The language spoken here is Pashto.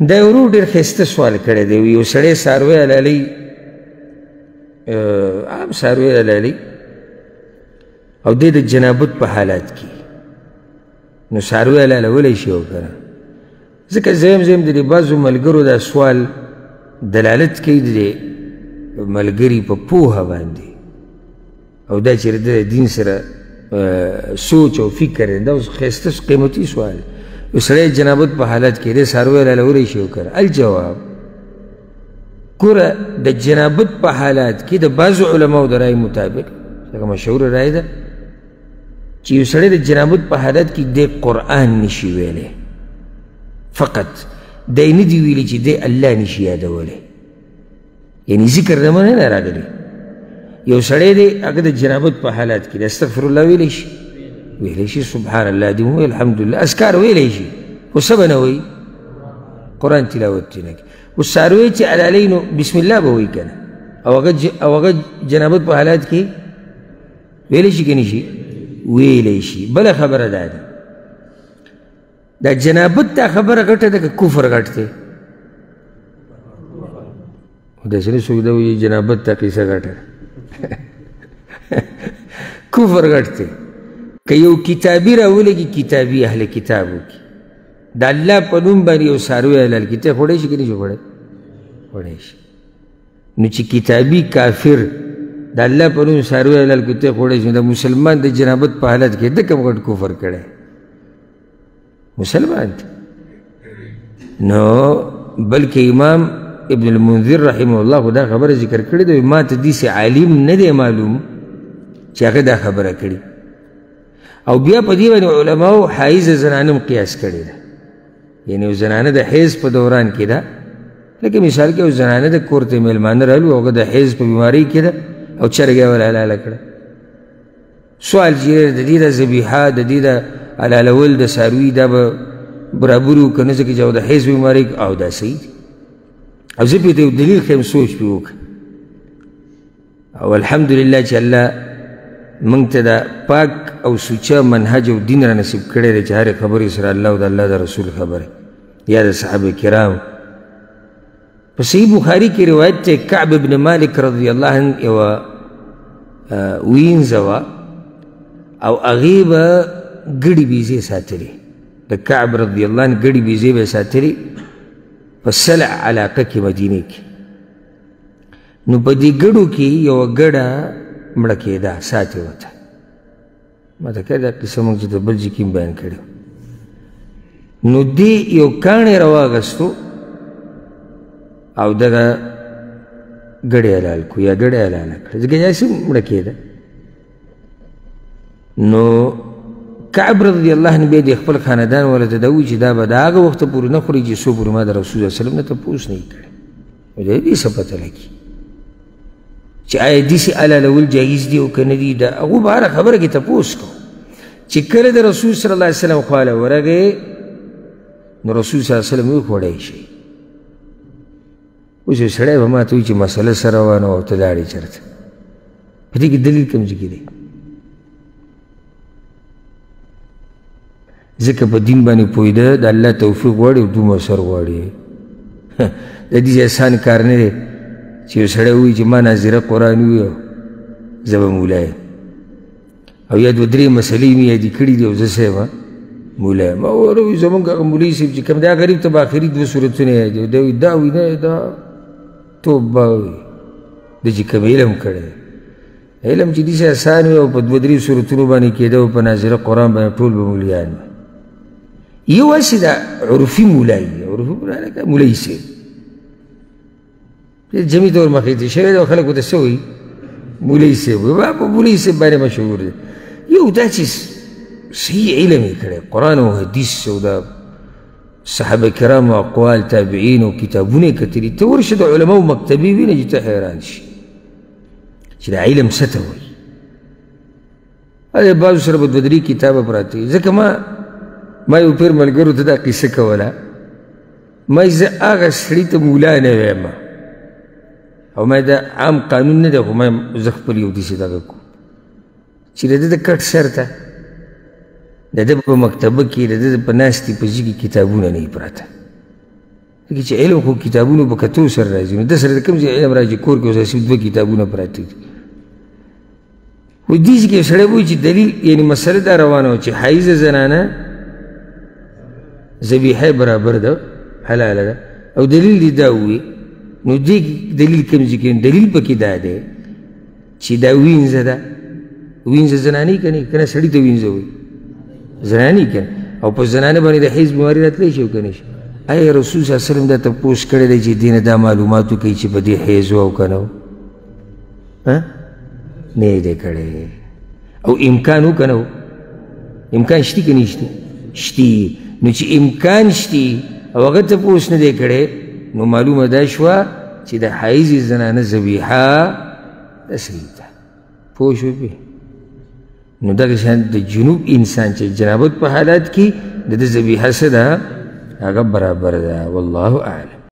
دا ورور ډېر ښایسته سوال کړی دی. یو سړی څاروی حلالوي، عام څاروی حلالوي او دی د جنابت په حالات کې، نو څاروی حلالولی شي او که نه؟ ځکه زه د دې بعضو ملګرو دا سوال دلالت کوي د دې ملګري په پوهه باندې، او دا چېرې د دین سره سوچ او فکر دی. دا اوس ښایسته قیمتي سوال. یو سړی جنابت په حالت کې دی څاروی حلالولی شي او که نه؟ الجواب، ګوره د جنابت په حالات کې د بعضو علماو د رای مطابق، ځکه مشهوره رای ده چې یو سړی د جنابت په حالت کې دی قرآن نشي ویلی، فقط دی نه دي ویلي چې دی الله نشي یادولی، یعنی ذکر د منه نه راغلی. یو سړی دی هغه د جنابت په حالات کې د استغفر الله ویلی شي، ویلی شي سبحان الله دې ووایي، الحمدلله اذکار ویلی شي، خو څه به نه وایي؟ قرآن تلاوت یې نه کوي. اوس څاروی چې حلالوي نو بسم الله به وایي که نه؟ او هغه جنابت په حالات کې ویلی شي که نه شي؟ ویلی شي. بله خبره دا ده، دا جنابت دا خبره غټه ده که کفر غټ دی؟ داسې نه څوک دا وایي جنابت دا قیصه غټه ده کفر غټ دی. که یو کتابي راولګي، کتابي اهل کتاب وکړي، د الله په نوم باندې یو څاروی حلال کړي، ته خوړی شي که نه شي خوړی؟ خوړی شي. نو چې کتابي کافر د الله په نوم څاروی حلال کړي ته خوړی شي، د مسلمان د جنابت په حالت کې ده کوم غټ کفر کړی؟ مسلمان دی. نو بلکې امام ابن المنذر رحمه الله خو دا خبره ذکر کړې ده، ما ته داسې عالم نه دی معلوم چې هغه دا خبره کړي. او بیا په دې باندې علماو حایزه زنانه هم قیاس کړې ده، یعنې یو زنانه د حیض په دوران کې ده، لکه مثال کې یو زنانه د کور ته میلمانه رالو، هغه د حیض په بیمارۍ کې ده او چرګ یې ول حلاله کړه. سوال چې د دې د ذبیحه د دې د حلالول د څاروي دا به برابر وو که نه؟ ځکه چې د حیض بیمارۍ او دا صحیح دي. او زه پرې ته یو دلیل ښیم، سوچ پرې وکړه. او الحمدلله چې الله موږ ته دا پاک او سوچه منهج او دین را نصیب کړی دی چې هرې خبرې سره الله او د الله د رسول خبرې یا د صحابه کرام. په صحیح بخاري کې روایت دی، کعب ابن مالک رضی الله عنه یوه وینځه وه او هغې به ګډې بیزې ساتلې، د کعب رضی الله عنه ګډې بیزې به یې ساتلې په سلع علاقه کې مدینې کې. نو په دې ګډو کې یوه ګډه مړه کېده، ساتې وته. ما ته کړی دا قصه موږ چې د بل ځای کې هم بیان کړې. نو دې یو کاڼی راواغستو او دغه ګډې حلال کړو یا ګډه حلاله کړه، ځکه داسې مړه کېده. نو کعب رضی الله عنه بیا د خپل خاندان والا ته دا وایي چې دا به د هغه وخته پورې نه خوري چې څو پورې ما د رسول الله وسلم نه تپوس نه یې کړی. د دې څه پته لګي چې آیا داسې حلالول جایز دي او که نه دي؟ د هغو به هره خبره کې تپوس کوو چې کله د رسول صلی الله علیه وسلم خواله ورغې نو رسول صلی الله علیه وسلم وخوړی شي. اوس یو سړی به ما ته وایي چې مسله څه روانه وه او ته لاړې چېرته؟ په دې کې دلیل کوم ځای کې دی؟ ځکه په دین باندې پوهېده د الله توفیق غواړي او دومره سر غواړي. د دې اسان کار نه دی چې یو سړی ووایي چې ما ناظره قرآن ووایو زه به مولا یم، او یا دوه درې مسلې مې یادې کړي دي او زه څه یم مولا یم. او وایي زمونږ هغه مولوي صاحب چې کوم دا غریب ته به آخري دوه صورتونه یادوي، دا وایي دا وایي نه دا توبه وایي د چې کوم علم کړی علم چې داسې اسان وي او په دوه درې صورتونو باندې کېده او په ناظره قرآن باندې ټول به مولیان وي. یو هسې دا عرفي مولایي، عرفي مولایي لکه مولایي صاحب جمعي طور مخې ته شوی دی او خلک ورته څه وایي؟ مولایي صاحب وایي، په مولایي صاحب باندې مشهور دی. یو دا چې صحیح علم یې کړی، قرآن او حدیث او دا صحابه کرامو اقوال تابعین او کتابونه یې کتلي. ته ورشه د علماو مکتبې وینه چې ته حیران شي چې دا علم څه ته وایي. هغه بعضو سره به دوه درې کتابه پراته وي. ځکه ما یو پیر ملګرو ته دا قصه کوله، ما زه هغه سړي ته مولا نه ویم او ما دا عام قانون نه دی، خو ما زه خپل یو داسې دغه کوم چې د ده د کټ سر ته د ده په مکتبه کې د ده په ناستې په ځای کې کتابونه نه وي پراته، لکه چې علم خو کتابونو په کتو سره راځي نو د سره د کوم ځای علم راځي کور کې اوس دوه کتابونه پراته دي وایي دې کې سړی وایي چې دلیل یعنې مسله دا روانه وه چې حایزه زنانه ذبیحه برابر ده حلاله ده او دلیل دې دا ووایي نو دې دلیل کوم ځای کې دلیل پکې دا دی چې دا وینځه ده وینځه زنانې که نه که نه سړي ته وینځه وایي زنانې که نه او په زنانه باندې د حیض بیماري راتلی شي او که نه شي آیا رسول صلی الله علیه وسلم دا تپوس کړی دی چې دې نه دا معلومات وکړي چې په دې حیض و او که نه و نه یې دی کړی او امکان و که نه و امکان شتي که نشته شتي نو چې امکان شتي او هغه تپوس نه دی کړی نو معلومه دا شوه چې د حیض زنانه ذبیحه داسې ده پوه شوې پې نو دغه شان د جنوب انسان چې جنابت په حالات کې د ده ذبیحه څه ده هغه برابر ده والله اعلم